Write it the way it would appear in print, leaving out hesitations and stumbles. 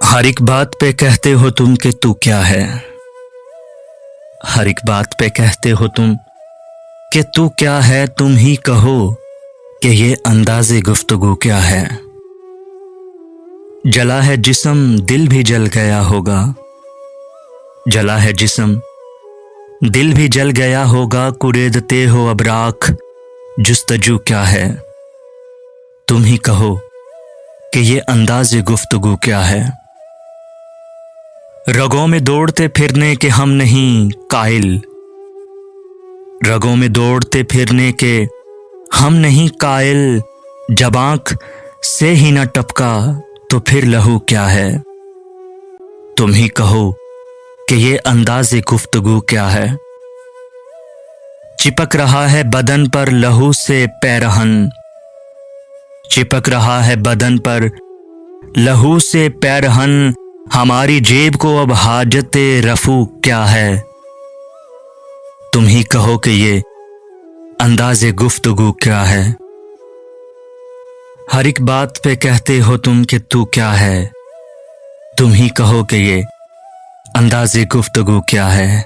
हर एक बात पे कहते हो तुम कि तू क्या है। हर एक बात पे कहते हो तुम कि तू क्या है। तुम ही कहो कि ये अंदाज़े गुफ्तगू क्या है। जला है जिस्म दिल भी जल गया होगा। जला है जिस्म दिल भी जल गया होगा। कुरेदते हो अब राख जुस्तजू क्या है। तुम ही कहो कि ये अंदाज़े गुफ्तगू क्या है। रगों में दौड़ते फिरने के हम नहीं कायल। रगों में दौड़ते फिरने के हम नहीं कायल। जब आंख से ही न टपका तो फिर लहू क्या है। तुम ही कहो कि ये अंदाज़े गुफ्तगू क्या है। चिपक रहा है बदन पर लहू से पैरहन। चिपक रहा है बदन पर लहू से पैरहन। हमारी जेब को अब हाजते रफू क्या है। तुम ही कहो कि ये अंदाज़े गुफ्तगू क्या है। हर एक बात पे कहते हो तुम कि तू क्या है। तुम ही कहो कि ये अंदाज़े गुफ्तगू क्या है।